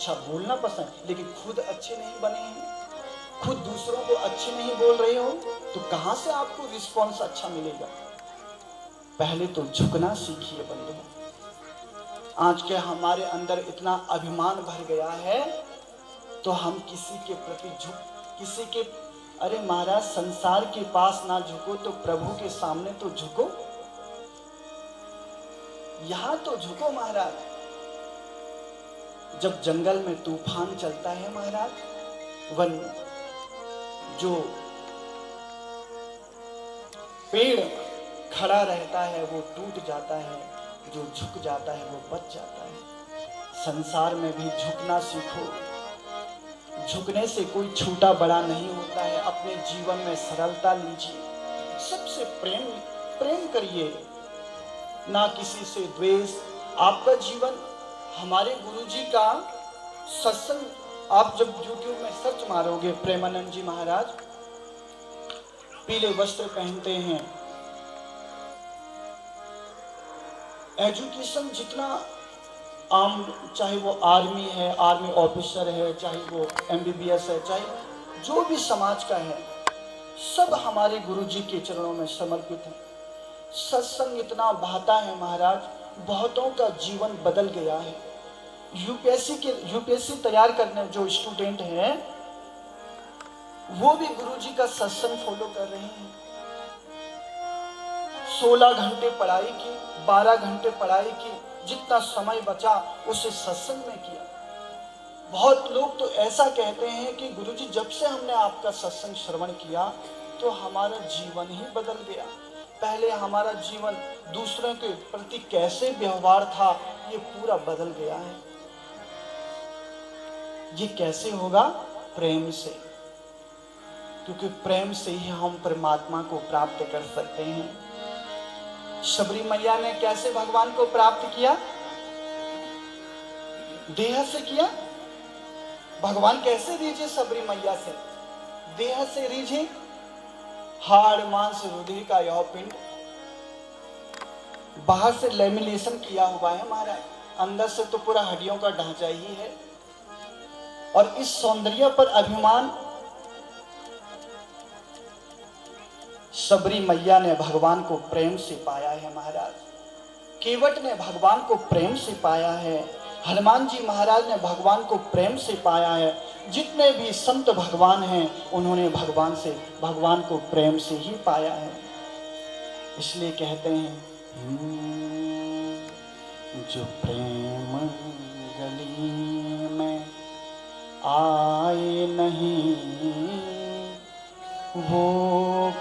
अच्छा बोलना पसंद, लेकिन खुद अच्छे नहीं बने हैं, खुद दूसरों को अच्छे नहीं बोल रहे हो, तो कहां से आपको रिस्पॉन्स अच्छा मिलेगा? पहले तो झुकना सीखिए बंधु। आज के हमारे अंदर इतना अभिमान भर गया है, तो हम किसी के प्रति किसी के, अरे महाराज संसार के पास ना झुको तो प्रभु के सामने तो झुको, यहां तो झुको महाराज। जब जंगल में तूफान चलता है महाराज, वन जो पेड़ खड़ा रहता है वो टूट जाता है, जो झुक जाता है वो बच जाता है। संसार में भी झुकना सीखो। झुकने से कोई छोटा बड़ा नहीं होता है। अपने जीवन में सरलता लीजिए, सबसे प्रेम करिए, ना किसी से द्वेष। आपका जीवन, हमारे गुरुजी का सत्संग आप जब YouTube में सर्च मारोगे, प्रेमानंद जी महाराज पीले वस्त्र पहनते हैं। एजुकेशन जितना आम, चाहे वो आर्मी है, आर्मी ऑफिसर है, चाहे वो MBBS है, चाहे जो भी समाज का है, सब हमारे गुरुजी के चरणों में समर्पित है। सत्संग इतना बहता है महाराज, बहुतों का जीवन बदल गया है। यूपीएससी तैयार करने जो स्टूडेंट हैं, वो भी गुरुजी का सत्संग फॉलो कर रहे हैं। 16 घंटे पढ़ाई की, 12 घंटे पढ़ाई की, जितना समय बचा उसे सत्संग में किया। बहुत लोग तो ऐसा कहते हैं कि गुरुजी जब से हमने आपका सत्संग श्रवण किया तो हमारा जीवन ही बदल गया। पहले हमारा जीवन दूसरों के प्रति कैसे व्यवहार था, ये पूरा बदल गया है। ये कैसे होगा? प्रेम से, क्योंकि प्रेम से ही हम परमात्मा को प्राप्त कर सकते हैं। शबरी मैया ने कैसे भगवान को प्राप्त किया? देह से किया। भगवान कैसे रीझे शबरी मैया से? देह से रीझे। हाड़ मांस रुधिर का यह पिंड, बाहर से लेमिनेशन किया हुआ है महाराज, अंदर से तो पूरा हड्डियों का ढांचा ही है। और इस सौंदर्य पर अभिमान शबरी मैया ने भगवान को प्रेम से पाया है महाराज। केवट ने भगवान को प्रेम से पाया है। हनुमान जी महाराज ने भगवान को प्रेम से पाया है। जितने भी संत भगवान हैं, उन्होंने भगवान को प्रेम से ही पाया है। इसलिए कहते हैं, जो प्रेम गली में आए नहीं, वो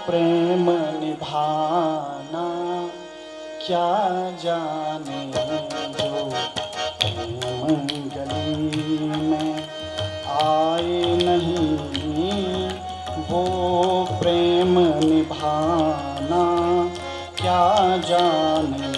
प्रेम निभाना क्या जाने। जो प्रेम गली में आए नहीं, वो प्रेम निभाना क्या जाने।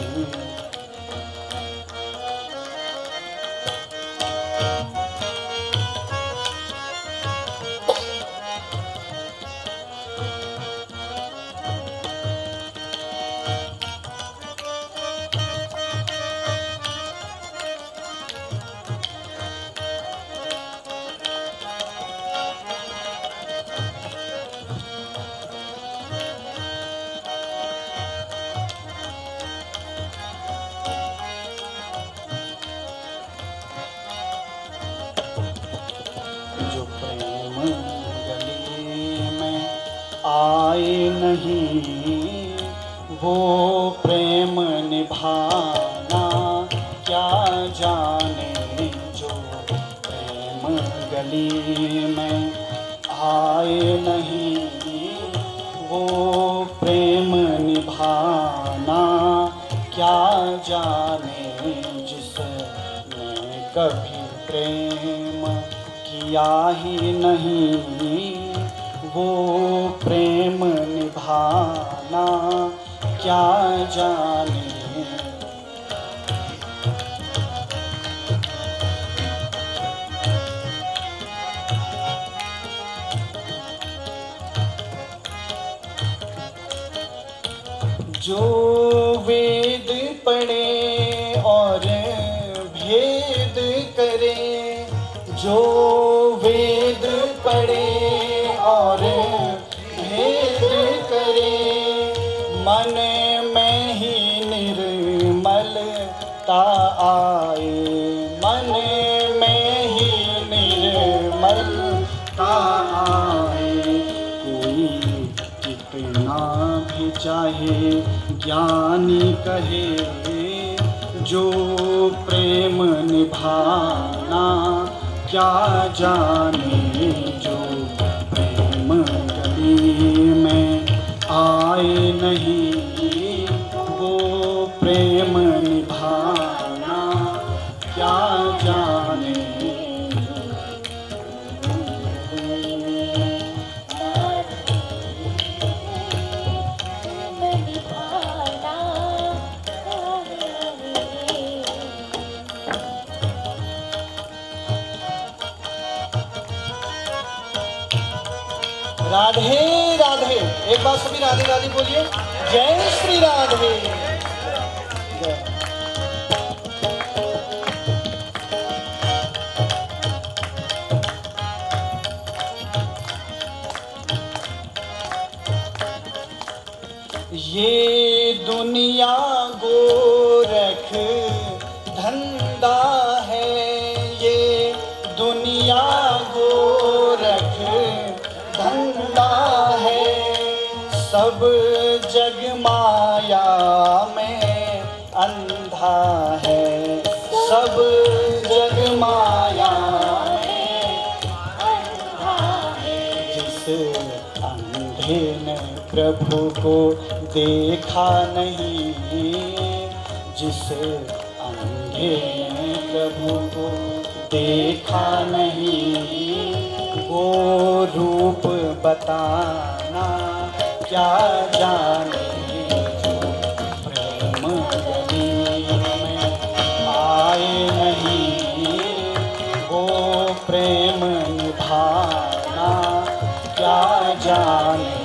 आए नहीं, वो प्रेम निभाना क्या जाने। जो प्रेम गली में आए नहीं, वो प्रेम निभाना क्या जाने। जिसने कभी प्रेम किया ही नहीं, वो प्रेम निभाना क्या जाने। जो वेद पढ़े और भेद करे, जो वेद पढ़े और भेद करे, मन में ही निर्मलता आए, मन में ही निर्मलता आए। कोई कितना भी चाहे ज्ञानी कहे, जो प्रेम निभाना क्या जाने, जो प्रेम गली में आए नहीं, वो प्रेम निभाना क्या जाने। राधे राधे, एक बार सभी राधे राधे बोलिए। जय श्री राधे। ये दुनिया गोरख धंधा है, ये दुनिया गोरख धंधा है, सब जग माया में अंधा है, सब जग माया में अंधा है। जिस अंधे ने प्रभु को देखा नहीं, जिस अंधे ने प्रभु को देखा नहीं, वो रूप बताना क्या जाने, जो प्रेम गली में आए नहीं, वो प्रेम निभाना क्या जाने।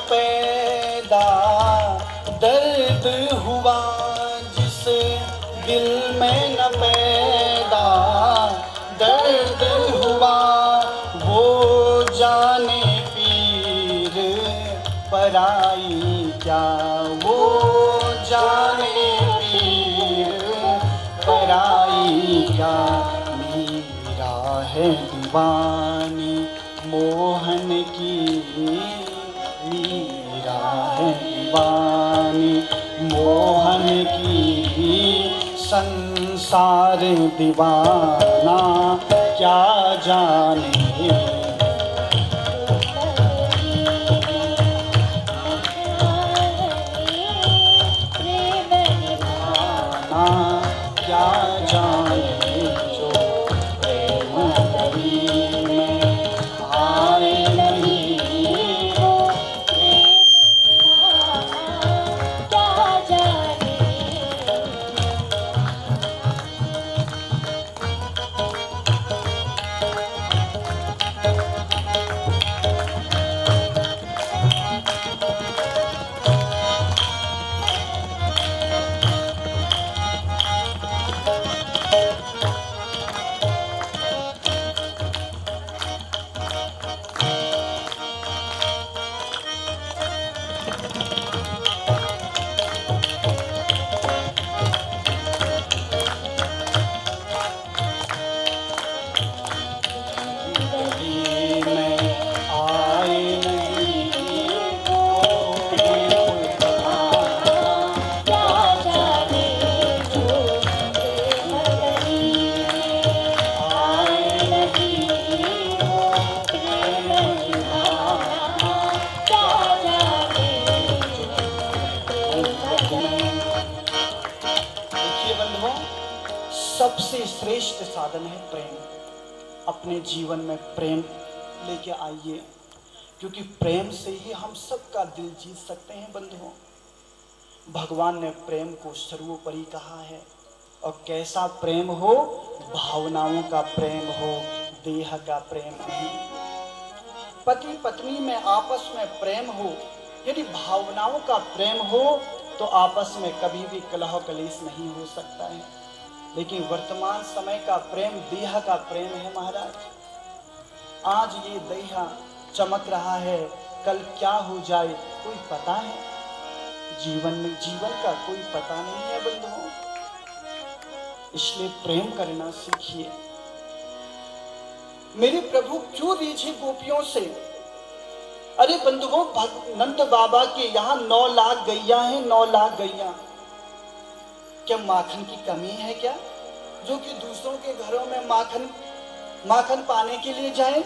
पैदा दर्द हुआ, जिसे दिल में न पैदा दर्द हुआ, वो जाने पीर पराई क्या, वो जाने पीर पराई क्या। मीरा है दीवानी मोहन की, मीरा है दीवानी मोहन की, संसार दीवाना क्या जाने। क्या जाने, जो प्रेम गली में आए नहीं, क्या जाने। श्रेष्ठ साधन है प्रेम। अपने जीवन में प्रेम लेके आइए, क्योंकि प्रेम से ही हम सबका दिल जीत सकते हैं बंधुओं। भगवान ने प्रेम को सर्वोपरि कहा है। और कैसा प्रेम हो? भावनाओं का प्रेम हो, देह का प्रेम नहीं। पति पत्नी में आपस में प्रेम हो, यदि भावनाओं का प्रेम हो तो आपस में कभी भी कलह कलेश नहीं हो सकता है। लेकिन वर्तमान समय का प्रेम देह का प्रेम है महाराज। आज ये देह चमक रहा है, कल क्या हो जाए कोई पता है? जीवन का कोई पता नहीं है बंधुओं। इसलिए प्रेम करना सीखिए। मेरे प्रभु क्यों रीझे गोपियों से? अरे बंधुओं, नंद बाबा के यहाँ 9 लाख गैया हैं, 9 लाख गैया। क्या माखन की कमी है क्या, जो कि दूसरों के घरों में माखन पाने के लिए जाए?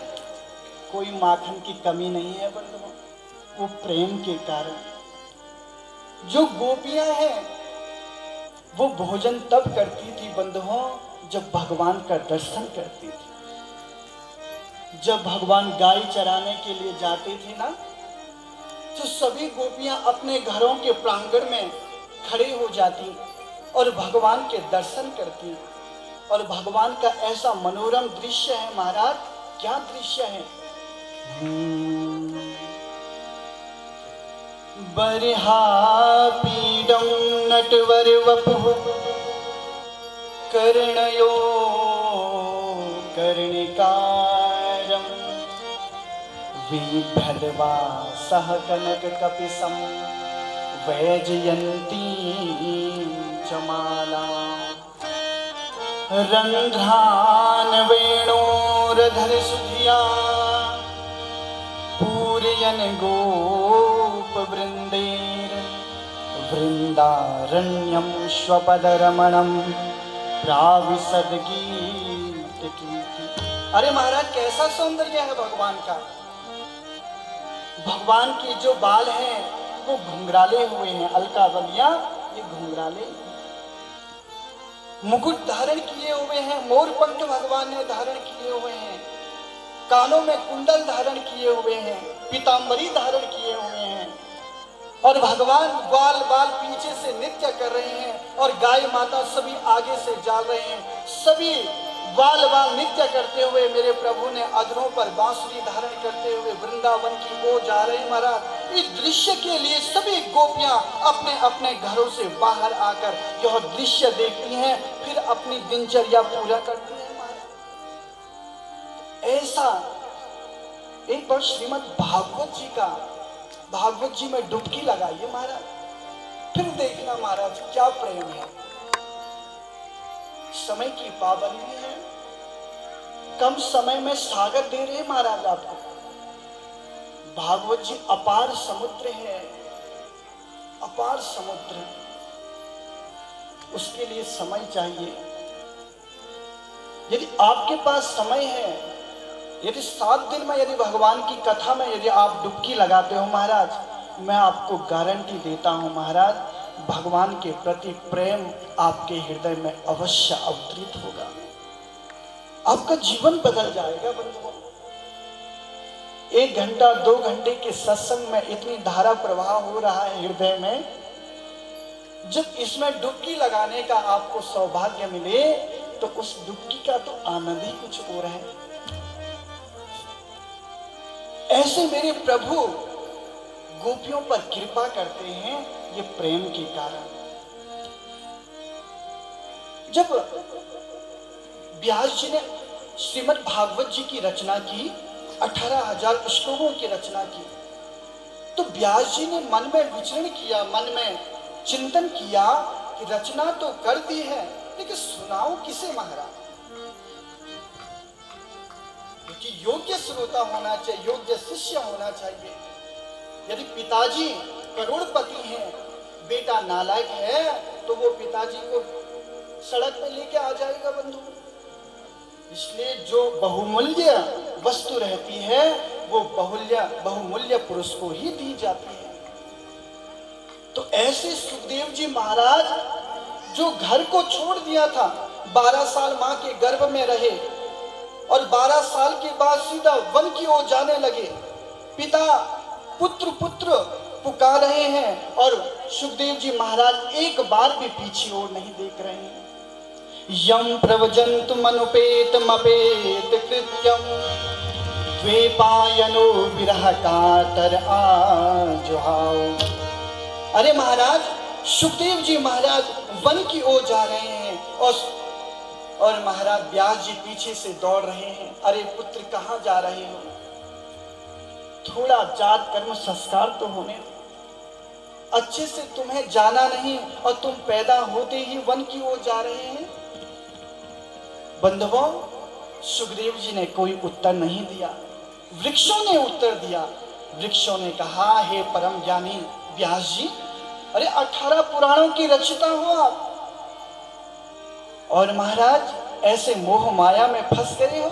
कोई माखन की कमी नहीं है बंधुओं, वो प्रेम के कारण। जो गोपियां हैं वो भोजन तब करती थी बंधुओं जब भगवान का दर्शन करती थी। जब भगवान गाय चराने के लिए जाते थे ना, तो सभी गोपियां अपने घरों के प्रांगण में खड़े हो जाती और भगवान के दर्शन करती। और भगवान का ऐसा मनोरम दृश्य है महाराज। क्या दृश्य है? बर्हा पीडम नटवर वपुः कर्णयो कर्णिकारं विभ्रद्वा सह कनक कपिशं वैजयन्ती च माला रंध्रान वेणोरधर सुधिया पूरयन गोप वृंदेर वृंदारण्यम स्वपदरमणम प्राविशद गीत कीर्ति। अरे महाराज, कैसा सौंदर्य है भगवान का। भगवान के जो बाल हैं वो घुंघराले हुए हैं, अलका बलिया ये घुंघराले। मुकुट धारण किए हुए हैं, मोर पंख भगवान ने धारण किए हुए हैं, कानों में कुंडल धारण किए हुए हैं, पीतांबरी धारण किए हुए हैं। और भगवान बाल बाल पीछे से नृत्य कर रहे हैं और गाय माता सभी आगे से जा रहे हैं। सभी बाल बाल नृत्य करते हुए मेरे प्रभु ने अधरों पर बांसुरी धारण करते हुए वृंदावन की ओर जा रहे हैं महाराज। इस दृश्य के लिए सभी गोपियां अपने अपने घरों से बाहर आकर यह दृश्य देखती हैं, फिर अपनी दिनचर्या पूरा करती हैं महाराज। ऐसा एक बार श्रीमद् भागवत जी में डुबकी लगाइए महाराज, फिर देखना महाराज क्या प्रेम है। समय की पाबंदी है, कम समय में सागर दे रहे महाराज आपको। भागवत जी अपार समुद्र है, अपार समुद्र। उसके लिए समय चाहिए। यदि आपके पास समय है, यदि 7 दिन में यदि भगवान की कथा में यदि आप डुबकी लगाते हो महाराज, मैं आपको गारंटी देता हूं महाराज, भगवान के प्रति प्रेम आपके हृदय में अवश्य अवतरित होगा। आपका जीवन बदल जाएगा बंधुओं। 1 घंटा 2 घंटे के सत्संग में इतनी धारा प्रवाह हो रहा है हृदय में, जब इसमें डुबकी लगाने का आपको सौभाग्य मिले तो उस डुबकी का तो आनंद ही कुछ और है। ऐसे मेरे प्रभु गोपियों पर कृपा करते हैं, ये प्रेम के कारण। जब व्यास जी ने श्रीमद् भागवत जी की रचना की, 18,000 श्लोकों की रचना की, तो व्यास जी ने मन में विचरण किया, मन में चिंतन किया कि रचना तो कर दी है, लेकिन सुनाओ किसे महाराज? क्योंकि योग्य श्रोता होना चाहिए, योग्य शिष्य होना चाहिए। यदि पिताजी करोड़पति हैं, बेटा नालायक है, तो वो पिताजी को सड़क पे लेके आ जाएगा बंधु। इसलिए जो बहुमूल्य वस्तु रहती है वो बहुमूल्य पुरुष को ही दी जाती है। तो ऐसे सुखदेव जी महाराज जो घर को छोड़ दिया था, 12 साल माँ के गर्भ में रहे और 12 साल के बाद सीधा वन की ओर जाने लगे। पिता पुत्र पुत्र पुकार रहे हैं और सुखदेव जी महाराज एक बार भी पीछे ओर नहीं देख रहे हैं। यम प्रवजन्तुम अनुपेतम अपेत कृत्यम द्वेपायनो विरह कातर आजुहाओ। अरे महाराज, सुखदेव जी महाराज वन की ओर जा रहे हैं और महाराज व्यास जी पीछे से दौड़ रहे हैं। अरे पुत्र, कहाँ जा रहे हो? थोड़ा जात कर्म संस्कार तो होने दो। अच्छे से तुम्हें जाना नहीं और तुम पैदा होते ही वन की ओर जा रहे हैं। बंधुओं, सुखदेव जी ने कोई उत्तर नहीं दिया, वृक्षों ने उत्तर दिया। वृक्षों ने कहा, हे परम ज्ञानी व्यास जी, अरे 18 पुराणों की रचयिता हो आप, और महाराज ऐसे मोह माया में फंस गए हो।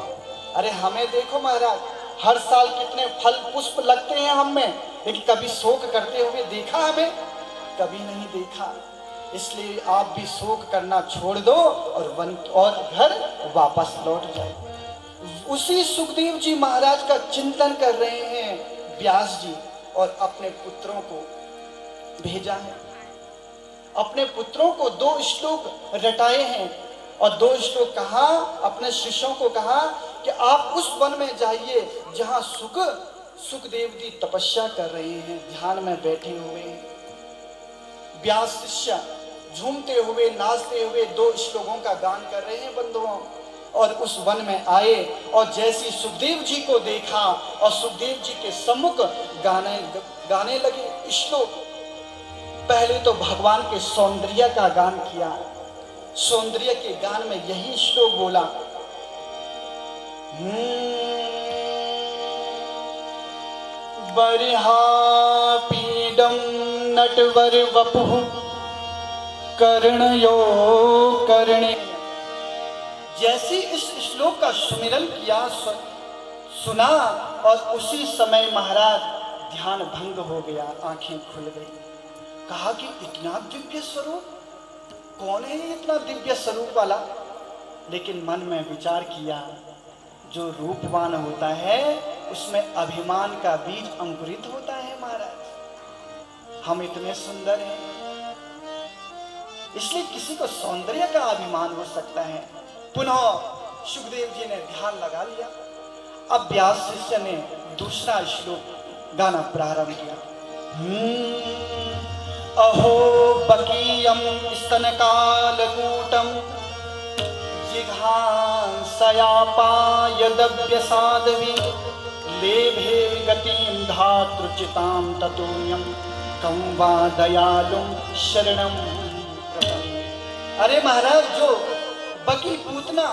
अरे हमें देखो महाराज, हर साल कितने फल पुष्प लगते हैं हम में, लेकिन कभी शोक करते हुए देखा हमें? कभी नहीं देखा। इसलिए आप भी शोक करना छोड़ दो और घर वापस लौट जाए। उसी सुखदेव जी महाराज का चिंतन कर रहे हैं व्यास जी और अपने पुत्रों को भेजा है। अपने पुत्रों को 2 श्लोक रटाए हैं और 2 श्लोक कहा, अपने शिष्यों को कहा कि आप उस वन में जाइए जहां सुखदेव जी तपस्या कर रहे हैं, ध्यान में बैठे हुए हैं। व्यास शिष्य झूमते हुए नाचते हुए 2 श्लोकों का गान कर रहे हैं बंधुओं, और उस वन में आए और जैसी सुखदेव जी को देखा और सुखदेव जी के सम्मुख गाने लगे श्लोक। पहले तो भगवान के सौंदर्य का गान किया। सौंदर्य के गान में यही श्लोक बोला, बर्हा पीडम नटवर वपुः कर्णयो कर्णे। जैसे इस श्लोक का सुमिरन किया, सुना, और उसी समय महाराज ध्यान भंग हो गया, आंखें खुल गई। कहा कि इतना दिव्य स्वरूप, कौन है इतना दिव्य स्वरूप वाला? लेकिन मन में विचार किया, जो रूपवान होता है उसमें अभिमान का बीज अंकुरित होता है महाराज। हम इतने सुंदर हैं, इसलिए किसी को सौंदर्य का अभिमान हो सकता है। पुनः सुखदेव जी ने ध्यान लगा लिया। अब व्यास शिष्य ने दूसरा श्लोक गाना प्रारंभ किया। अहो बकीयम स्तनकालकूटम जिघांसयापायदव्य साध्वी लेभे गतिं धातृचितां ततोऽयं कं वा दयालुं शरणं प्रपन्ने। अरे महाराज, जो बकी पूतना,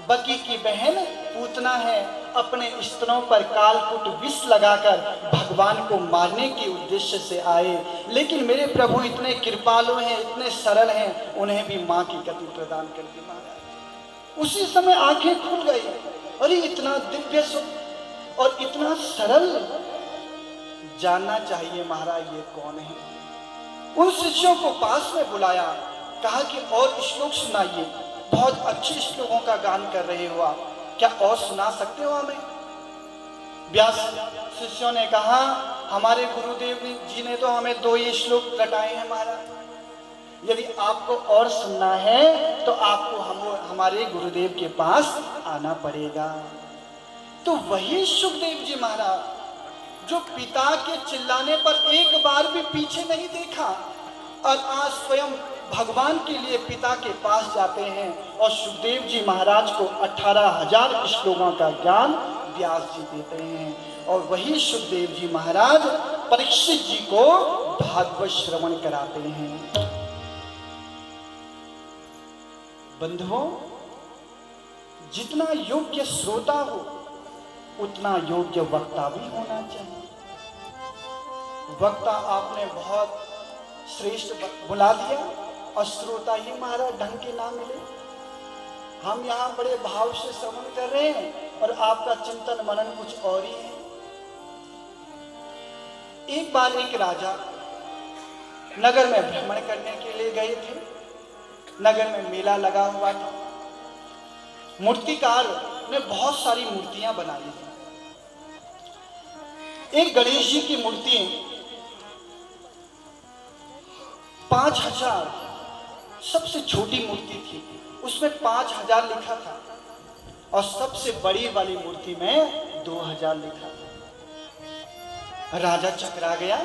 बकी की बहन पूतना है, अपने स्तनों पर कालकूट विष लगाकर भगवान को मारने के उद्देश्य से आए, लेकिन मेरे प्रभु इतने कृपालु हैं, इतने सरल हैं, उन्हें भी माँ की गति प्रदान कर दी महाराज। उसी समय आंखें खुल गई। अरे इतना दिव्य सुख और इतना सरल, जानना चाहिए महाराज ये कौन है। उन शिष्यों को पास में बुलाया, कहा कि और श्लोक सुनाइए, बहुत अच्छे श्लोकों का गान कर रहे हो आप, क्या और सुना सकते हो हमें? व्यास शिष्यों ने कहा, हमारे गुरुदेव जी ने तो हमें 2 ही श्लोक रटाए हैं महाराज। यदि आपको और सुनना है तो आपको हमारे गुरुदेव के पास आना पड़ेगा। तो वही सुखदेव जी महाराज जो पिता के चिल्लाने पर एक बार भी पीछे नहीं देखा, और आज स्वयं भगवान के लिए पिता के पास जाते हैं और सुखदेव जी महाराज को 18,000 श्लोकों का ज्ञान व्यास जी देते हैं। और वही सुखदेव जी महाराज परीक्षित जी को भागवत श्रवण कराते हैं। बंधुओं, जितना योग्य श्रोता हो उतना योग्य वक्ता भी होना चाहिए। वक्ता आपने बहुत श्रेष्ठ बुला दिया और श्रोता ही महाराज ढंग के ना मिले। हम यहाँ बड़े भाव से श्रवण कर रहे हैं और आपका चिंतन मनन कुछ और ही है। एक बार एक राजा नगर में भ्रमण करने के लिए गए थे। नगर में मेला लगा हुआ था। मूर्तिकार ने बहुत सारी मूर्तियां बनाई हैं। एक गणेश जी की मूर्ति 5000 सबसे छोटी मूर्ति थी, उसमें 5000 लिखा था, और सबसे बड़ी वाली मूर्ति में 2000 लिखा था। राजा चकरा गया।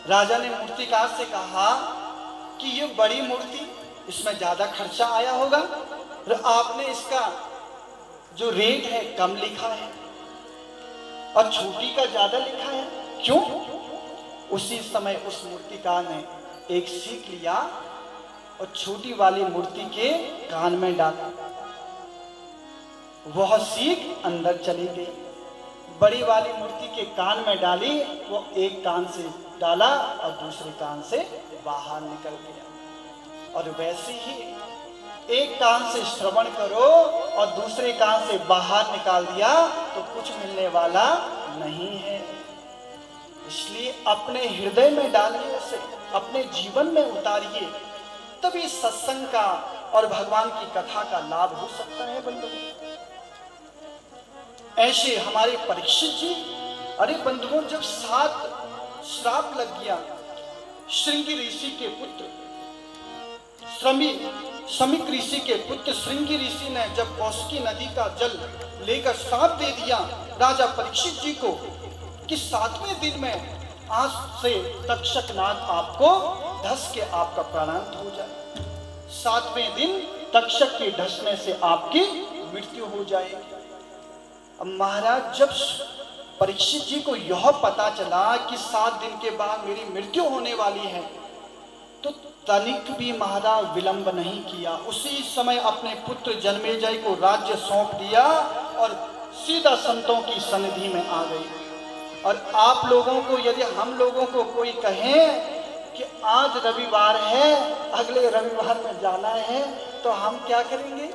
राजा ने मूर्तिकार से कहा कि ये बड़ी मूर्ति, इसमें ज्यादा खर्चा आया होगा, और आपने इसका जो रेट है कम लिखा है और छोटी का ज्यादा लिखा है, क्यों? उसी समय उस मूर्तिकार ने एक सीख लिया और छोटी वाली मूर्ति के कान में डाला। वह सीख अंदर चली गई। बड़ी वाली मूर्ति के कान में डाली, वो एक कान से डाला और दूसरे कान से बाहर निकल गया। और वैसे ही एक कान से श्रवण करो और दूसरे कान से बाहर निकाल दिया तो कुछ मिलने वाला नहीं है। इसलिए अपने हृदय में डालिए, उसे अपने जीवन में उतारिए, तभी सत्संग का और भगवान की कथा का लाभ हो सकता है बंधुओं। ऐसे हमारे परीक्षित जी, अरे बंधुओं, जब 7 श्राप लग गया, श्रृंगी ऋषि के पुत्र समिक ऋषि के पुत्र श्रृंगी ऋषि ने जब कौशिकी नदी का जल लेकर श्राप दे दिया राजा परीक्षित जी को कि 7वें दिन में आज से तक्षक नाग आपको धस के आपका प्राणांत हो जाए। 7वें दिन तक्षक के धसने से आपकी मृत्यु हो जाएगी। अब महाराज, जब परीक्षित जी को यह पता चला कि 7 दिन के बाद मेरी मृत्यु होने वाली है, तो तनिक भी महाराज विलंब नहीं किया। उसी समय अपने पुत्र जन्मेजय को राज्य सौंप दिया और सीधा संतों की सन्निधि में आ गई। और आप लोगों को, यदि हम लोगों को कोई कहे कि आज रविवार है, अगले रविवार में जाना है, तो हम क्या करेंगे?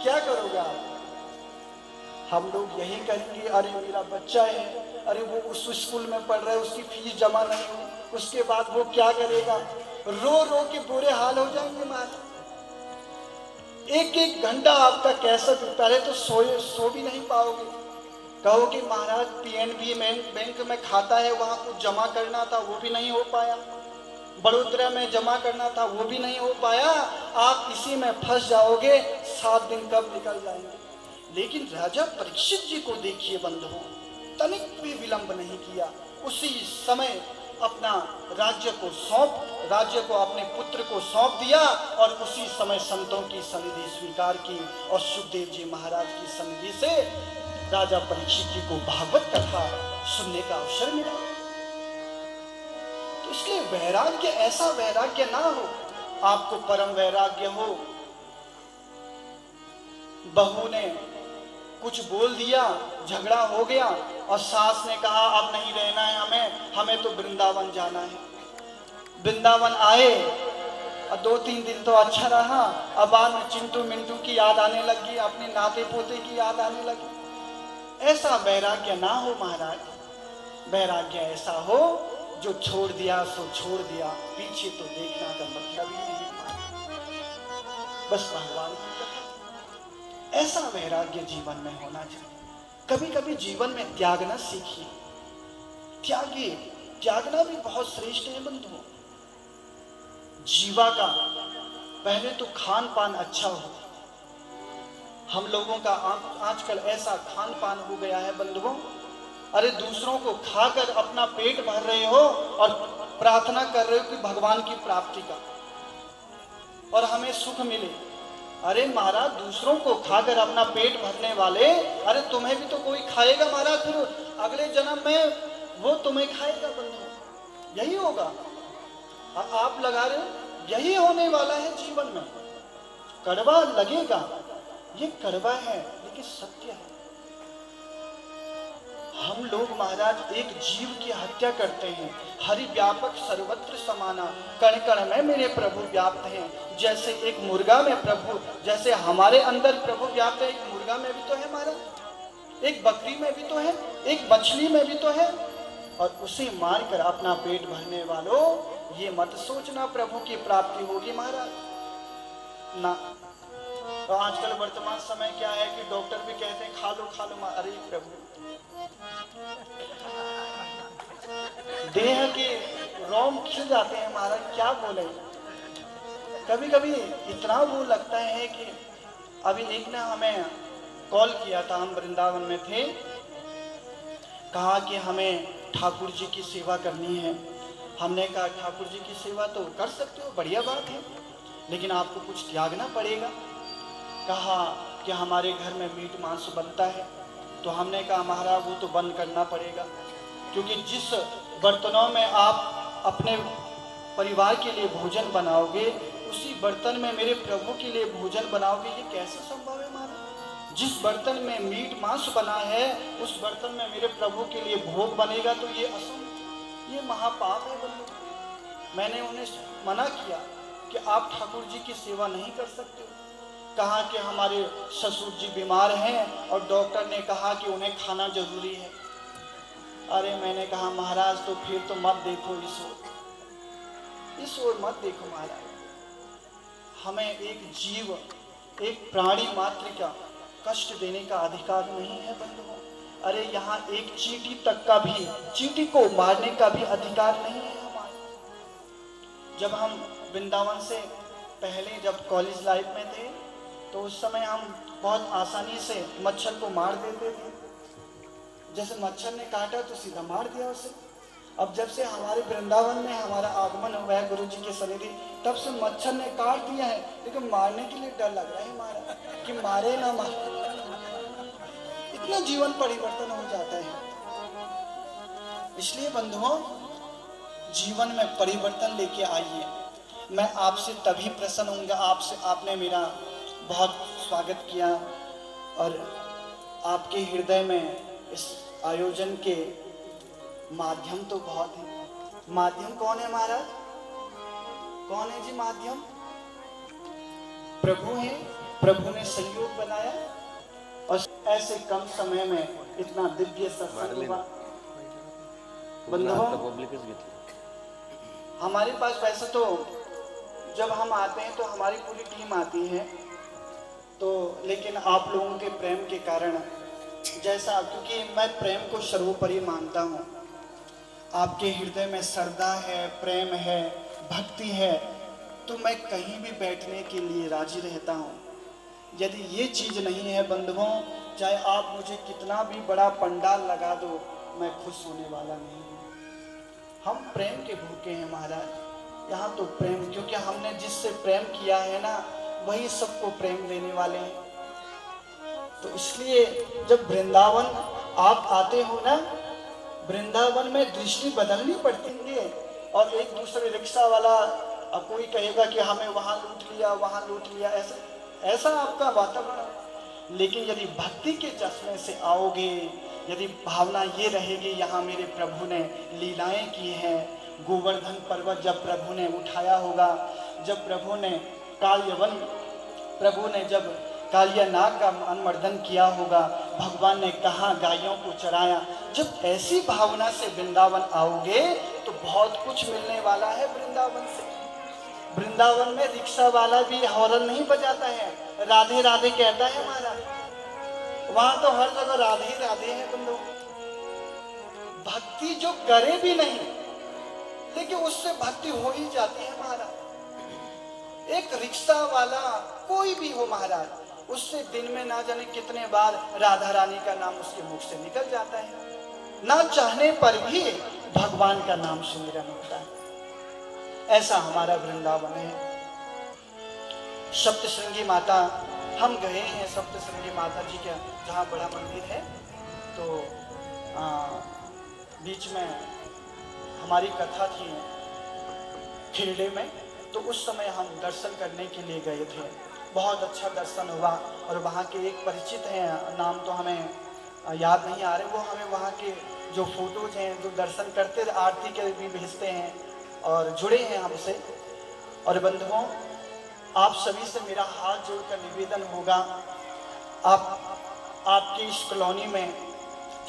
क्या करोगे आप? हम लोग यही कहेंगे, अरे मेरा बच्चा है, अरे वो उस स्कूल में पढ़ रहा है, उसकी फीस जमा नहीं हुई, उसके बाद वो क्या करेगा? रो रो के बुरे हाल हो जाएंगे महाराज। एक घंटा आपका कैसा, पहले तो सो भी नहीं पाओगे। कहोगे महाराज पीएनबी बैंक में खाता है, वहां कुछ जमा करना था, वो भी नहीं हो पाया। बड़ोदरा में जमा करना था, वो भी नहीं हो पाया। आप इसी में फंस जाओगे, 7 दिन कब निकल जाएंगे। लेकिन राजा परीक्षित जी को देखिए बंधुओं, तनिक भी विलंब नहीं किया। उसी समय अपना राज्य को अपने पुत्र को सौंप दिया और उसी समय संतों की सन्निधि स्वीकार की। और सुखदेव जी महाराज की सन्निधि से राजा परीक्षित जी को भागवत कथा सुनने का अवसर मिला। तो इसलिए वैराग्य, ऐसा वैराग्य ना हो आपको परम वैराग्य हो। बहू ने कुछ बोल दिया, झगड़ा हो गया और सास ने कहा अब नहीं रहना है हमें तो वृंदावन जाना है। वृंदावन आए और 2-3 दिन तो अच्छा रहा, अब बाद में चिंटू मिंटू की याद आने लगी, अपने नाते पोते की याद आने लगी। ऐसा वैराग्य ना हो महाराज। वैराग्य ऐसा हो जो छोड़ दिया सो छोड़ दिया, पीछे तो देखना का मतलब ही नहीं। बस भगवान की कथा, ऐसा वैराग्य जीवन में होना चाहिए। कभी कभी जीवन में त्यागना सीखिए। त्यागना भी बहुत श्रेष्ठ है बंधुओं। जीवा का पहले तो खान पान अच्छा हो। हम लोगों का आजकल ऐसा खान पान हो गया है बंधुओं, अरे दूसरों को खाकर अपना पेट भर रहे हो और प्रार्थना कर रहे हो कि भगवान की प्राप्ति का और हमें सुख मिले। अरे महाराज, दूसरों को खाकर अपना पेट भरने वाले, अरे तुम्हें भी तो कोई खाएगा महाराज, फिर अगले जन्म में वो तुम्हें खाएगा बंधु। यही होगा। आप लगा रहे हो, यही होने वाला है जीवन में। कड़वा लगेगा, ये कड़वा है लेकिन सत्य है। हम लोग महाराज एक जीव की हत्या करते हैं। हरि व्यापक सर्वत्र समाना, कण कण में मेरे प्रभु व्याप्त हैं। जैसे एक मुर्गा में प्रभु, जैसे हमारे अंदर प्रभु व्याप्त है, एक मुर्गा में भी तो है महाराज, एक बकरी में भी तो है, एक मछली में भी तो है। और उसे मारकर अपना पेट भरने वालों, ये मत सोचना प्रभु की प्राप्ति होगी महाराज ना। तो आजकल वर्तमान समय क्या है कि डॉक्टर भी कहते हैं खा लो अरे प्रभु, देह के रोम खिल जाते हैं महाराज, क्या बोले। कभी कभी इतना वो लगता है कि अभी एक ने हमें कॉल किया था, हम वृंदावन में थे, कहा कि हमें ठाकुर जी की सेवा करनी है। हमने कहा ठाकुर जी की सेवा तो कर सकते हो, बढ़िया बात है, लेकिन आपको कुछ त्यागना पड़ेगा। कहा कि हमारे घर में मीट मांस बनता है। तो हमने कहा महाराज वो तो बंद करना पड़ेगा, क्योंकि जिस बर्तनों में आप अपने परिवार के लिए भोजन बनाओगे, उसी बर्तन में मेरे प्रभु के लिए भोजन बनाओगे, ये कैसे संभव है महाराज। जिस बर्तन में मीट मांस बना है, उस बर्तन में मेरे प्रभु के लिए भोग बनेगा, तो ये असंभव, ये महापाप है बंधु। मैंने उन्हें मना किया कि आप ठाकुर जी की सेवा नहीं कर सकते। कहा कि हमारे ससुर जी बीमार हैं और डॉक्टर ने कहा कि उन्हें खाना जरूरी है। अरे मैंने कहा महाराज तो फिर तो मत देखो इस ओर मत देखो महाराज। हमें एक जीव, एक प्राणी मात्र का कष्ट देने का अधिकार नहीं है बंधुओं। अरे यहाँ एक चींटी तक का भी, चींटी को मारने का भी अधिकार नहीं है हमारे। जब हम वृंदावन से पहले जब कॉलेज लाइफ में थे, तो उस समय हम बहुत आसानी से मच्छर को मार देते थे। जैसे मच्छर ने काटा तो सीधा मार दिया उसे। अब जब से हमारे वृंदावन में हमारा आगमन हुआ है गुरु जी के शरीर, तब से मच्छर ने काट दिया है, लेकिन मारने के लिए डर लग रहा है हमारा कि मारे ना मारे। इतना जीवन परिवर्तन हो जाता है। इसलिए बंधुओं, जीवन में परिवर्तन लेके आइए। मैं आपसे तभी प्रसन्न होऊंगा, आपने मेरा बहुत स्वागत किया और आपके हृदय में इस आयोजन के माध्यम तो बहुत है। माध्यम कौन है महाराज? कौन है जी माध्यम? प्रभु है। प्रभु ने संयोग बनाया और ऐसे कम समय में इतना दिव्य सत्संग हुआ। बंधुओं, हमारे पास वैसे तो जब हम आते हैं तो हमारी पूरी टीम आती है, तो लेकिन आप लोगों के प्रेम के कारण, जैसा, क्योंकि मैं प्रेम को सर्वोपरि मानता हूँ, आपके हृदय में श्रद्धा है, प्रेम है, भक्ति है, तो मैं कहीं भी बैठने के लिए राजी रहता हूँ। यदि ये चीज़ नहीं है बंधुओं, चाहे आप मुझे कितना भी बड़ा पंडाल लगा दो, मैं खुश होने वाला नहीं हूँ। हम प्रेम के भूखे हैं महाराज। यहाँ तो प्रेम, क्योंकि हमने जिससे प्रेम किया है ना, वही सबको प्रेम देने वाले हैं। तो इसलिए जब वृंदावन आप आते हो ना, वृंदावन में दृष्टि बदलनी पड़ती है। और एक दूसरे रिक्शा वाला कोई कहेगा कि हमें वहाँ लूट लिया, ऐसा आपका वातावरण। लेकिन यदि भक्ति के चश्मे से आओगे, यदि भावना ये रहेगी यहाँ मेरे प्रभु ने लीलाएं की हैं, गोवर्धन पर्वत जब प्रभु ने उठाया होगा, जब प्रभु ने जब कालिया नाग का अनुमर्दन किया होगा, भगवान ने कहाँ गायों को चराया, जब ऐसी भावना से वृंदावन आओगे तो बहुत कुछ मिलने वाला है वृंदावन से। वृंदावन में रिक्शा वाला भी हॉर्न नहीं बजाता है, राधे राधे कहता है हमारा। वहां तो हर जगह राधे ही राधे है बंधु। भक्ति जो करे भी नहीं, लेकिन उससे भक्ति हो ही जाती है महाराज। एक रिक्शा वाला कोई भी हो महाराज, उससे दिन में ना जाने कितने बार राधा रानी का नाम उसके मुख से निकल जाता है। ना चाहने पर भी भगवान का नाम सुमिरन होता है। ऐसा हमारा वृंदावन है। सप्तश्रृंगी माता, हम गए हैं सप्तश्रृंगी माता जी का जहाँ बड़ा मंदिर है, तो बीच में हमारी कथा थी खिरडे में, तो उस समय हम दर्शन करने के लिए गए थे। बहुत अच्छा दर्शन हुआ। और वहाँ के एक परिचित हैं, नाम तो हमें याद नहीं आ रहे, वो हमें वहाँ के जो फोटोज हैं, जो दर्शन करते आरती के भी भेजते हैं और जुड़े हैं हमसे। और बंधुओं, आप सभी से मेरा हाथ जोड़कर निवेदन होगा, आपके इस कॉलोनी में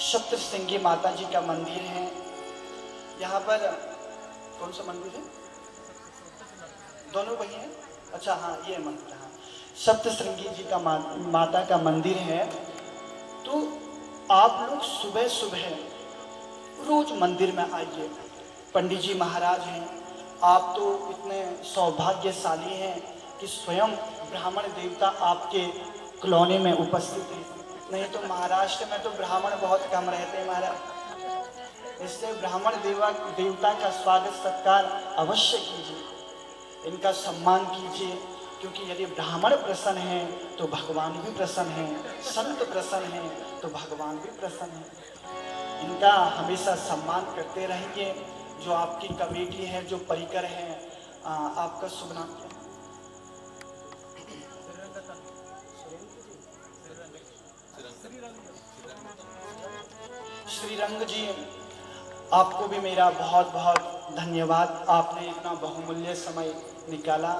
सप्तश्रृंगी माता जी का मंदिर है। यहाँ पर कौन सा मंदिर है? दोनों वही हैं? अच्छा हाँ, ये मंदिर। हाँ, सप्तश्रृंगी जी का माता का मंदिर है। तो आप लोग सुबह सुबह रोज मंदिर में आइए। पंडित जी महाराज हैं, आप तो इतने सौभाग्यशाली हैं कि स्वयं ब्राह्मण देवता आपके कॉलोनी में उपस्थित हैं। नहीं तो महाराष्ट्र में तो ब्राह्मण बहुत कम रहते हैं महाराज। इसलिए ब्राह्मण देवता का स्वागत सत्कार अवश्य कीजिए, इनका सम्मान कीजिए, क्योंकि यदि ब्राह्मण प्रसन्न हैं तो भगवान भी प्रसन्न हैं, संत प्रसन्न हैं तो भगवान भी प्रसन्न हैं। इनका हमेशा सम्मान करते रहेंगे। जो आपकी कमेटी है, जो परिकर हैं, आपका शुभ नाम क्या है? श्रीरंग जी, आपको भी मेरा बहुत बहुत धन्यवाद। आपने इतना बहुमूल्य समय निकाला।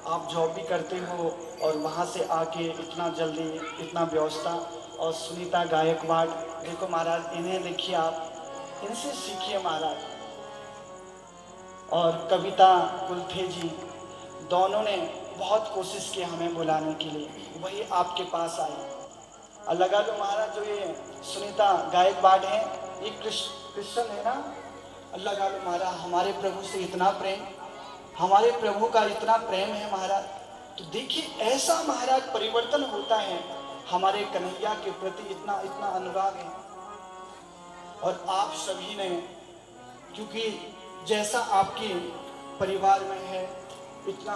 आप जॉब भी करते हो और वहाँ से आके इतना जल्दी, इतना व्यवस्था। और सुनीता गायकवाड़, देखो महाराज, इन्हें देखिए, आप इनसे सीखिए महाराज। और कविता कुलथे जी, दोनों ने बहुत कोशिश की हमें बुलाने के लिए, वही आपके पास आए। और लगा लो महाराज, जो ये सुनीता गायकवाड़ है, ये क्रिश्चियन है ना। लगा लो महाराज, हमारे प्रभु से इतना प्रेम, हमारे प्रभु का इतना प्रेम है महाराज। तो देखिए ऐसा महाराज परिवर्तन होता है, हमारे कन्हैया के प्रति इतना इतना अनुराग है। और आप सभी ने, क्योंकि जैसा आपके परिवार में है, इतना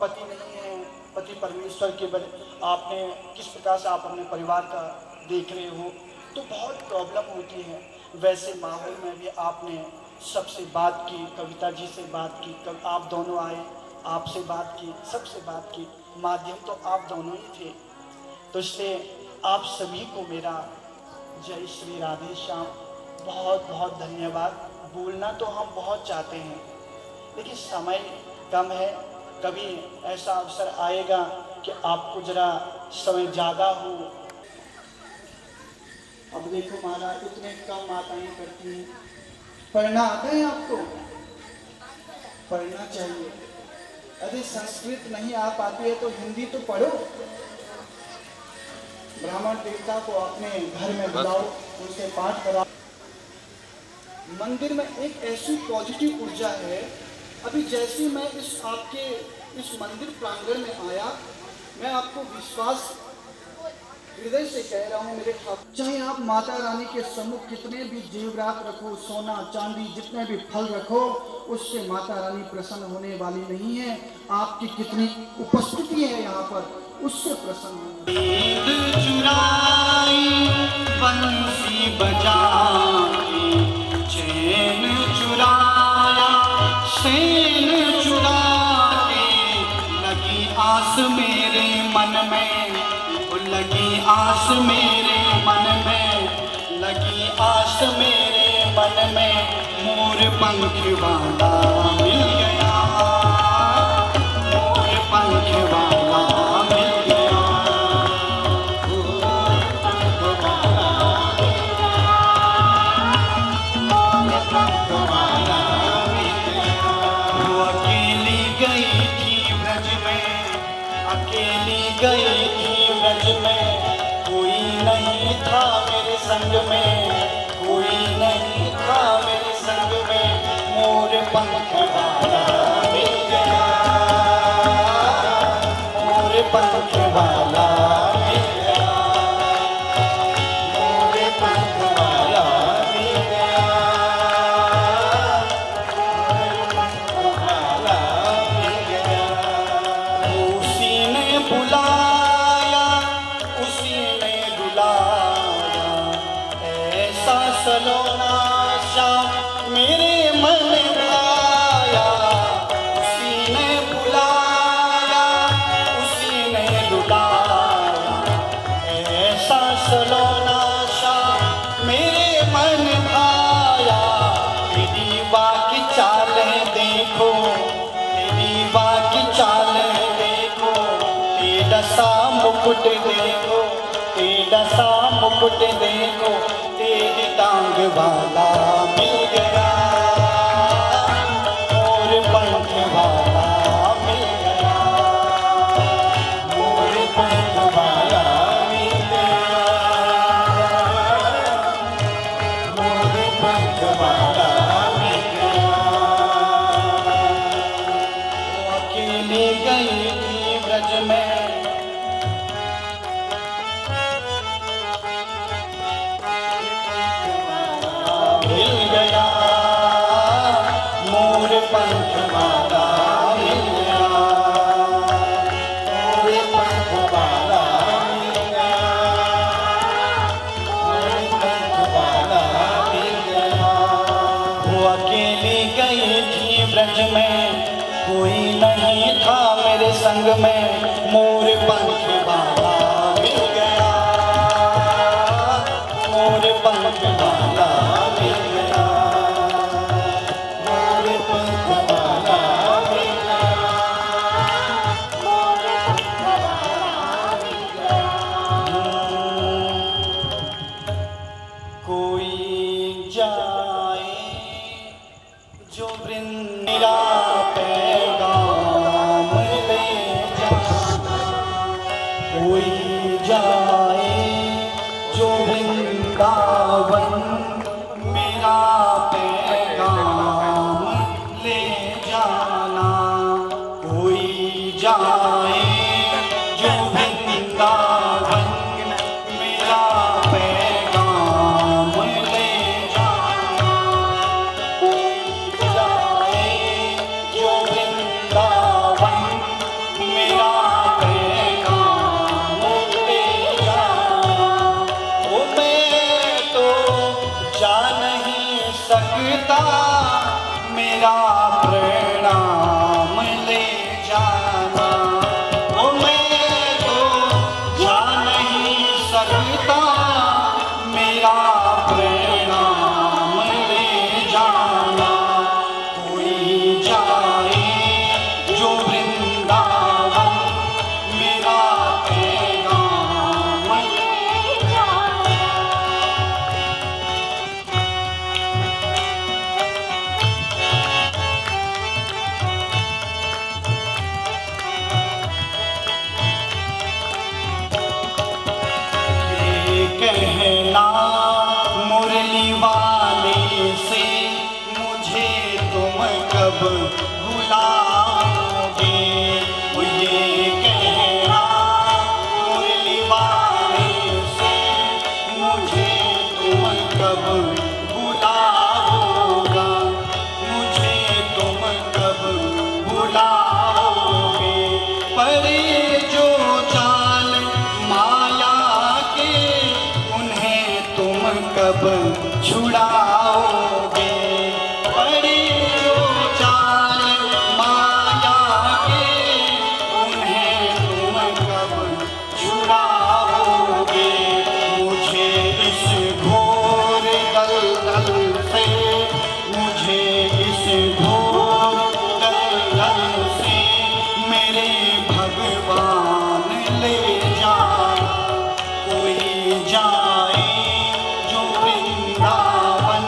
पति नहीं है, पति परमेश्वर के बल आपने किस प्रकार से आप अपने परिवार का देख रहे हो, तो बहुत प्रॉब्लम होती है। वैसे माहौल में भी आपने सबसे बात की, कविता जी से बात की, कब आप दोनों आए, आपसे बात की, सबसे बात की, माध्यम तो आप दोनों ही थे। तो इसलिए आप सभी को मेरा जय श्री राधे श्याम, बहुत बहुत धन्यवाद। बोलना तो हम बहुत चाहते हैं, लेकिन समय कम है। कभी ऐसा अवसर आएगा कि आपको जरा समय ज़्यादा हो। अब देखो महाराज, इतने कम माताएं करती हैं। पढ़ना आता है आपको? पढ़ना चाहिए। यदि संस्कृत नहीं आ पाती है तो हिंदी तो पढ़ो। ब्राह्मण देवता को अपने घर में बुलाओ, उनसे पाठ कराओ। मंदिर में एक ऐसी पॉजिटिव ऊर्जा है। अभी जैसे मैं इस मंदिर प्रांगण में आया, मैं आपको विश्वास हृदय से कह रहा हूँ मेरे ठाकुर, चाहे आप माता रानी के सम्मुख कितने भी जेवरात रखो, सोना चांदी जितने भी फल रखो, उससे माता रानी प्रसन्न होने वाली नहीं है। आपकी कितनी उपस्थिति है यहाँ पर, उससे प्रसन्न होगी। चुराई बंसी बजाई, चैन चुराया सैन चुरा के, लगी आस मेरे मन में, लगी आस मेरे मन में, लगी आस मेरे मन में, मोर पंख वाला मिल गया, मोर पंख वाला मिल गया, मोर पंख वाला मिल गया, मोर पंख वाला मिल गया। वो अकेली गई थी ब्रज में, अकेली गई थी ब्रज में, कोई नहीं था मेरे संग में, कोई नहीं था मेरे संग में, मोर पंख वाला मिल गया, मोर पंख वाला मिल गया, मोर पंख वाला मिल गया, मोर पंख वाला मिल गया। उसी ने बुलाया, उसी ने बुलाया, ऐसा सलोना श्याम मेरे मन भाया। उसी ने बुलाया, उसी ने बुलाया, ऐसा सलोना श्याम मेरे मन भाया। तेरी बाकी चालें देखो, तेरी बाकी चालें देखो, तेरा सा मुकुट देखो, तेरा सा मुकुट देखो, तेरी टांग वाला मिल गया, मोर पंख वाला मिल गया, मोर मिल गया, मोर पंख वाला मिल गया, मोर पंख वाला मिल गया, मोर पंख वाला मिल गया। वो अकेली गई थी ब्रज में, कोई नहीं था मेरे संग में, मोर पंख वाला मिल गया, मोर पंख वाला मिल गया, मोर पंख वाला मिल गया, मोर पंख वाला मिल गया। कोई जाए जो वृंदा पैगाम ले जाना, कोई जाए जो वृंदावन मेरा पैगाम ले जाना, कोई जाए जो वृंदावन मेरा पैगाम ले जाना, कोई जाए जो वृंदावन मेरा पैगाम ले जाना। ओ मैं तो जा नहीं सकता, मेरा प्रणाम ले जाना, ओ मैं तो जा नहीं सकता, मेरा प्रणाम ले जाना, कोई जाए जो वृंदावन मेरा पैगाम ले जाना। ये कहना मुरली वाले से मुझे तुम कब भुलाओगे, वो ये कहना मुरली वाले से मुझे तुम कब भुलाओगा, मुझे तुम कब भुलाओगे। पर जो चाल माया के उन्हें तुम कब छुड़ाओगे, पर जो चाल माया के उन्हें तुम कब छुड़ाओगे। मुझे इस घोर दलदल से, मुझे इस घोर दलदल से मेरे भगवान ले जाए, कोई जाए जो वृंदावन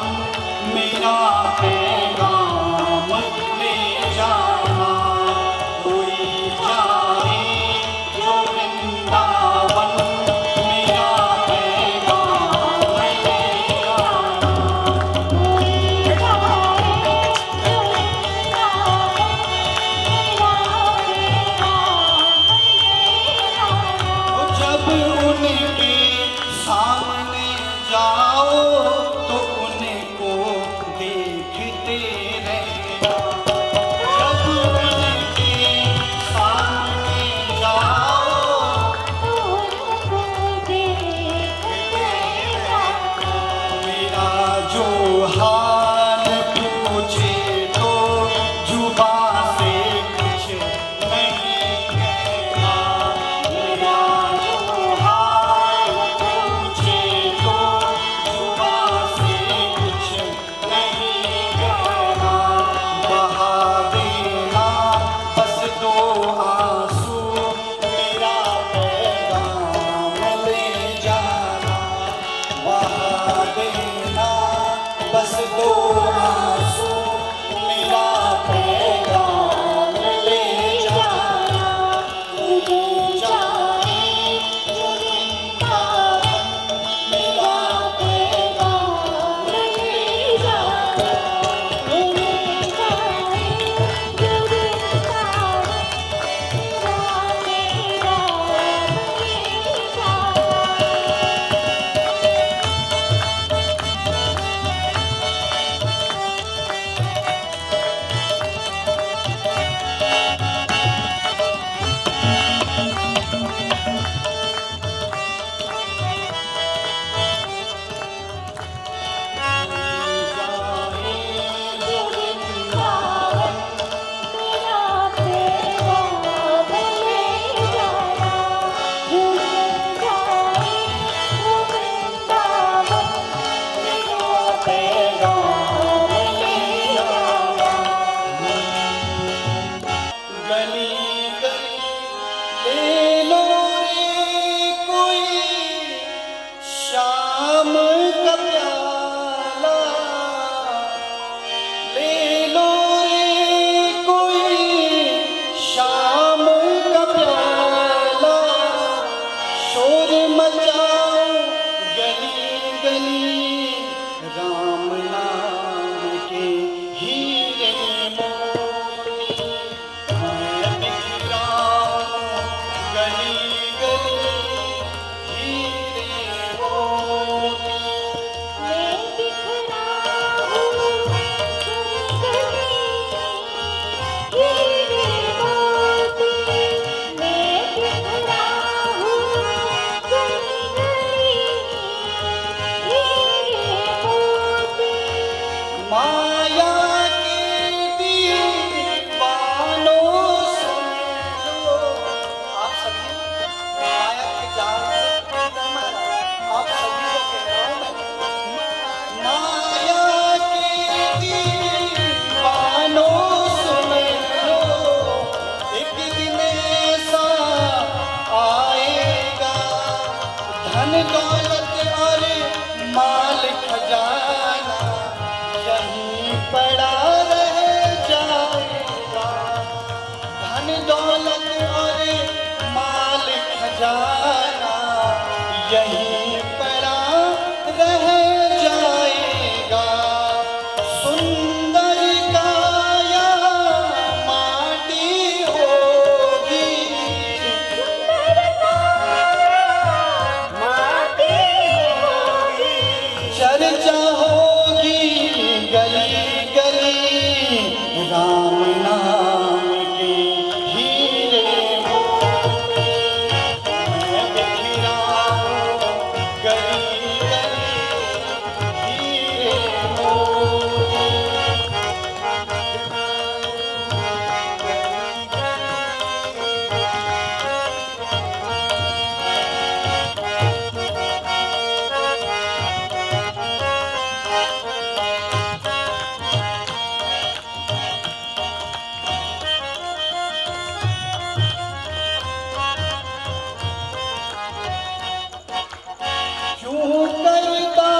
क्यों करता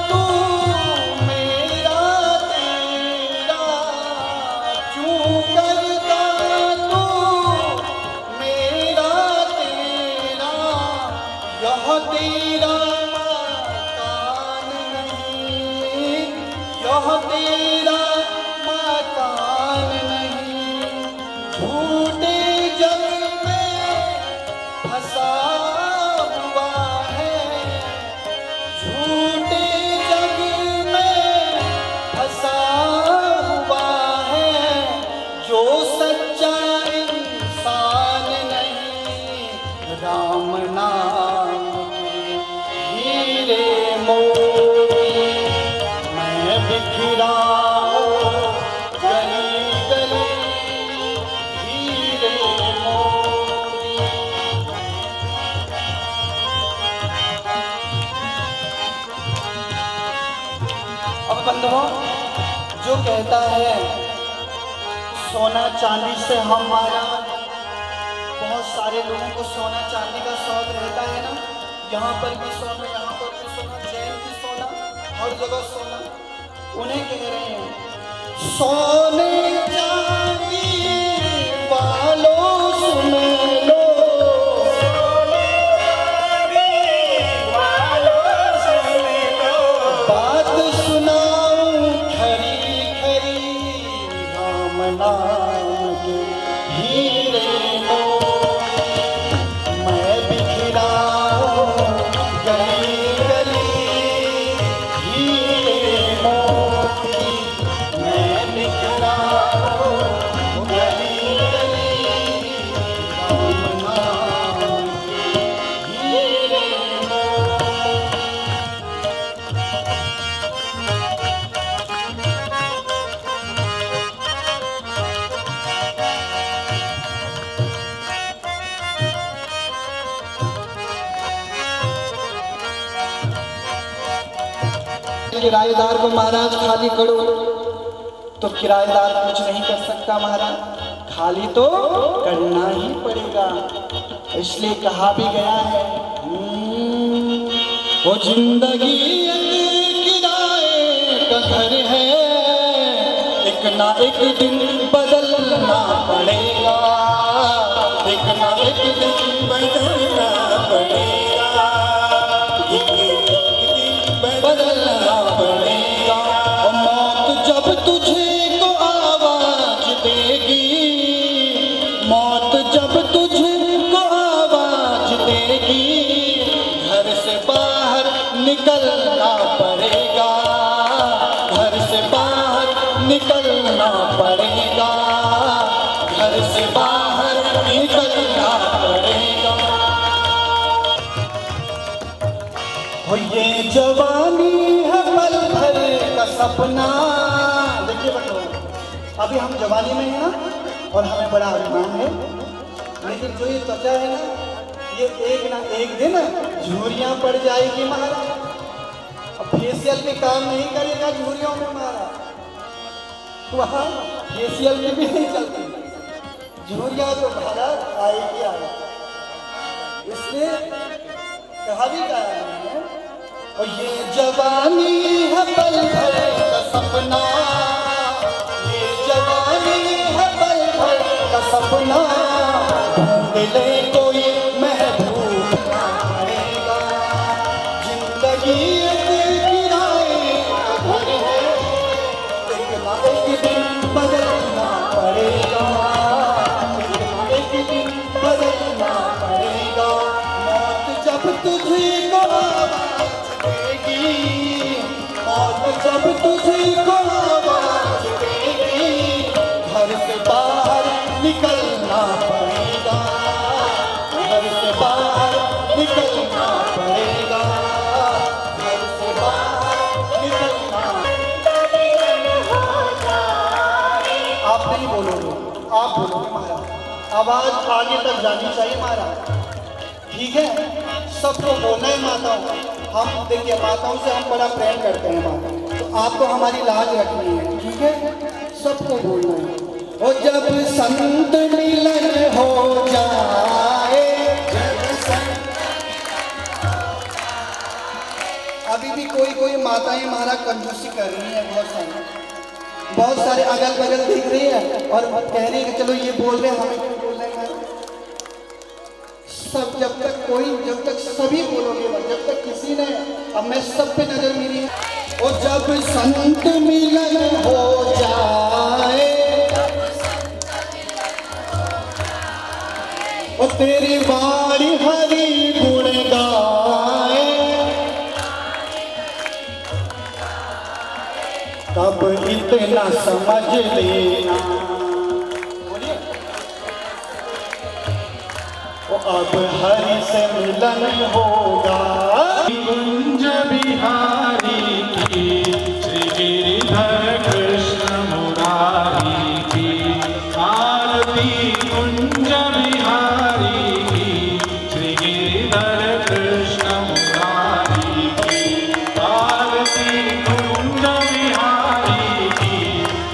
तू मेरा तेरा, क्यों करता तू मेरा तेरा, यह तेरा मकान नहीं, यह तेरा मकान नहीं, झूठे जग में फंसा हुआ है, झूठे जग में फंसा हुआ है, जो सच्चा इंसान नहीं, राम नाम के हीरे मोती मैं बिखरा हूँ गली गली, हीरे मोती। अब बंधुओं, जो कहता है सोना चांदी से हमारा, बहुत सारे लोगों को सोना चांदी का शौक रहता है ना, यहाँ पर भी सोना, यहाँ पर भी सोना, जैन भी सोना, हर जगह सोना। उन्हें कह रहे हैं सोने चांदी वालों सुन लो, बात सुनाऊं खरी खरी, राम नाम के हीरे मोती मैं बिखरा हूँ गली गली, हीरे मोती मैं बिखरा हूँ गली गली, राम नाम के हीरे मोती। किराएदार को महाराज खाली करो, तो किराएदार कुछ नहीं कर सकता महाराज, खाली तो करना ही पड़ेगा। इसलिए कहा भी गया है वो जिंदगी एक किराए का घर है, एक ना एक दिन बदलना पड़ेगा, एक ना एक दिन बदलना पड़ेगा, बदलना पड़ेगा। और मौत जब तुझे को आवाज देगी, मौत जब तुझे को आवाज देगी, घर से बाहर निकलना पड़ेगा, घर से बाहर निकलना पड़ेगा, घर से बाहर निकलना पड़ेगा। हो ये जवानी है पल भर का सपना। देखिए बच्चों, अभी हम जवानी में हैं ना, और हमें बड़ा अभिमान है, लेकिन जो ये त्वचा है ना, ये एक ना एक दिन झुर्रियाँ पड़ जाएगी महाराज। अब फेशियल भी काम नहीं करेगा झुर्रियों में महाराज, वहाँ फेशियल में भी नहीं चलती, झुर्रियाँ तो महाराज आएगी आएगी। इसलिए कहा भी गया है, और ये जवानी है पल भर का सपना, ये जवानी है पल भर का सपना, ढूंढ ले कोई महबूब ना पड़ेगा। जिंदगी एक किराए का घर है, एक ना एक दिन बदलना पड़ेगा, एक ना एक दिन बदलना पड़ेगा। मौत जब तुझे को आवाज देगी, मौत जब तुझे को आवाज देगी, घर से बाहर निकलना पड़ेगा, घर से बाहर निकलना पड़ेगा, आवाज आगे तक जानी चाहिए महाराज, ठीक है? सबको बोलना है माताओं, हम देखिए माताओं से हम बड़ा प्रेम करते हैं माता, तो आपको हमारी लाज रखनी है, ठीक है? सबको बोलना है। और जब संत मिलन हो जाए, अभी भी कोई माताएं महाराज कंजूसी कर रही हैं, बहुत सारे अगल बगल दिख रही है और कह रही है कि चलो ये बोल रहे हैं, हमें क्यों बोल रहे हैं? सब जब तक सभी बोलोगे, जब तक किसी ने, अब मैं सब पे नजर मेरी है। और जब संत मिलन हो जाए और तेरी बारी हरी गुण गाए, तब इतना समझ लेना, बोलिए, अब हरि से मिलन होगा। कुंज बिहारी की, श्री गिरिधर कृष्ण मुरारी की आरती। कुंज बिहारी की, श्री गिरिधर कृष्ण मुरारी की आरती। कुंज बिहारी की,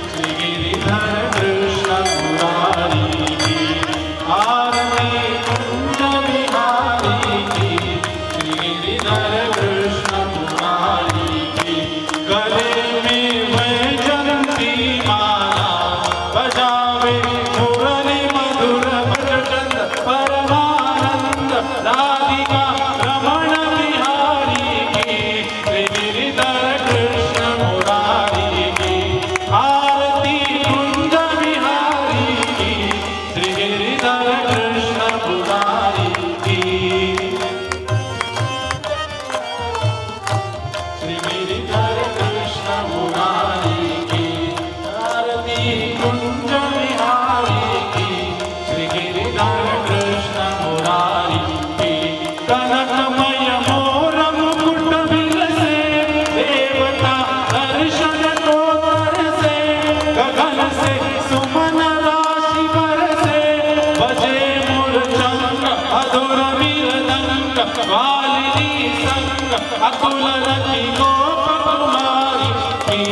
श्री गिरिधर कृष्ण मुरारी की आरती। कुंज बिहारी की, श्री गिरिधर कृष्ण मुरारी की। गले में वैजयंती माला बजावे, मुरली मधुर भजचंद परमानंद। राधिका रमण बिहारी की, श्री गिरिधर कृष्ण मुरारी की आरती। कुंज बिहारी की, श्री गिरिधर कृष्ण मुरारी की, श्री गिरिधर कृष्ण मुरारी की आरती। कुंज बिहारी की, श्री गिरिधर कृष्ण मुरारी की। कनकमय मोर मुकुट बिलसे, देवता दर्शन को तरसे। गगन से सुमन राशि बरसे, बजे मूर्छंग अधुर मृदंग। वालिनी संग अतुल रति गोप कुमारी की,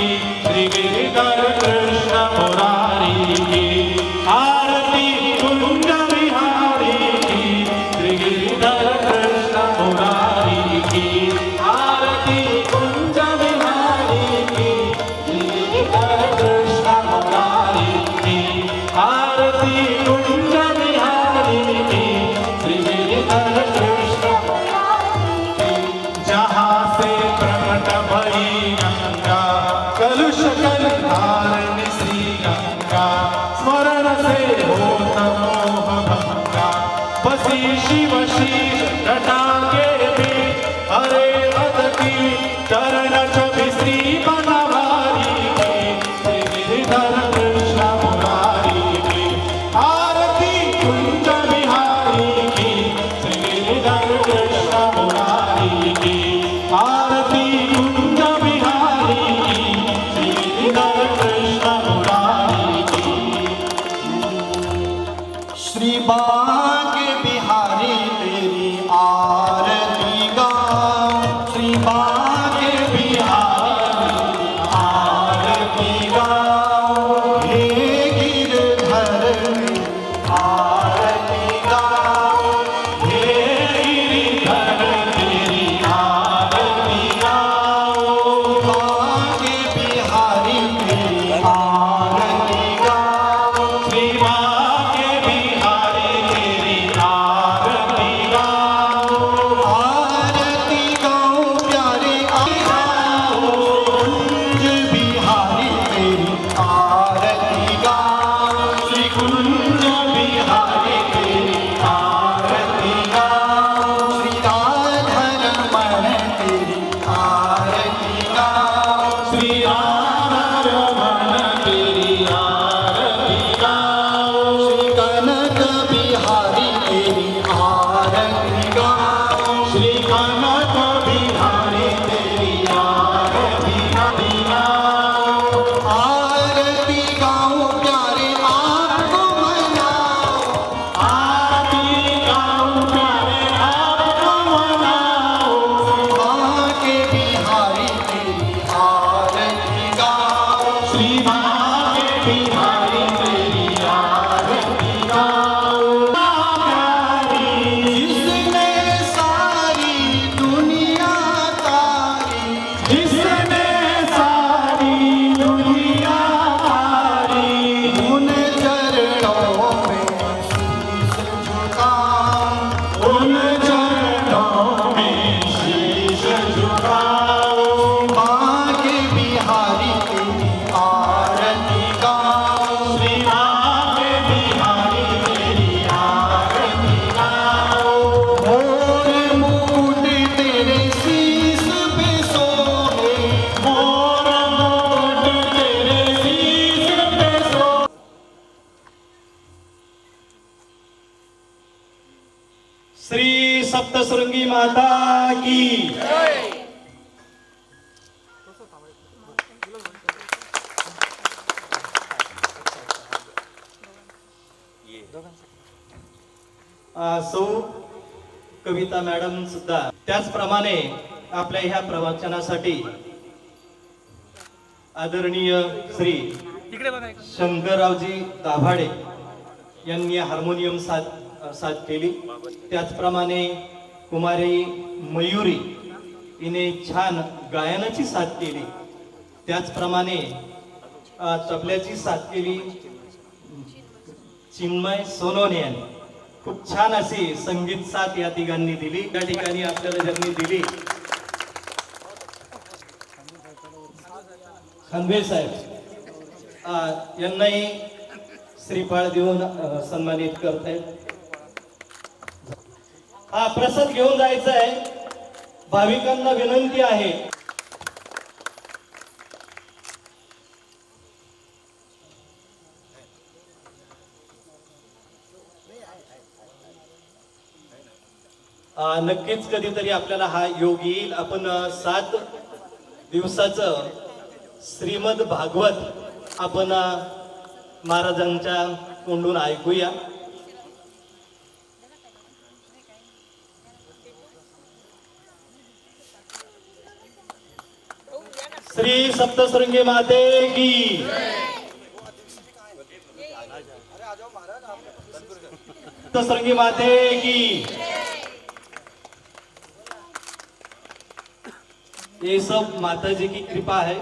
श्री गिरिधर कृष्ण मुरारी की आरती। कुंज बिहारी की, श्री गिरिधर कृष्ण मुरारी की आरती। कुंज बिहारी की, श्री गिरिधर कृष्ण मुरारी की आरती। कुंज बिहारी की, श्री गिरिधर कृष्ण मुरारी की। जहाँ से प्रकट भई गंगा, कलुष कलधारिणी श्री गंगा। स्मरण से होत मोह भंगा, बसी शिव शीश घटा के भी। हरे पद की चरण छवि श्री बनवारी की, श्री गिरिधर कृष्ण मुरारी की आरती। कुंज बिहारी की, श्री गिरिधर कृष्ण मुरारी की आरती। कुंज बिहारी की, श्री गिरिधर कृष्ण मुरारी की। श्री बांके बिहारी तेरी आरती गाऊं, श्री बांके बिहारी आरती गाऊं। हे गिरधर आरती गाऊं, हे गिरिधर तेरी आरती गाऊं। बांके बिहारी तेरी आरती गाऊं। श्री बांके बिहारी तेरी आरती गाऊं। आरती गाऊं प्यारे सौ कविता मॅडम सुद्धा त्याचप्रमाणे आपल्या ह्या प्रवचनासाठी आदरणीय श्री शंकररावजी दाभाडे यांनी हार्मोनियम साथ केली. त्याचप्रमाणे कुमारी मयुरी हिने छान गायनाची साथ केली. त्याचप्रमाणे तबल्याची साथ केली चिन्मय सोनवणे यांनी. खूप छान अशी संगीत साथ या तिघांनी दिली. त्या ठिकाणी आपल्याला ज्यांनी दिली खानवे साहेब यांनाही श्रीफळ देऊन सन्मानित करतायत. हा प्रसाद घेऊन जायचा आहे. भाविकांना विनंती आहे नक्कीच कधीतरी आपल्याला हा योग येईल. आपण 7 दिवसाचं श्रीमद भागवत आपण महाराजांच्या तोंडून ऐकूया. श्री सप्तशृंगी माते की, सप्तशृंगी माते की. ये सब माता जी की कृपा है.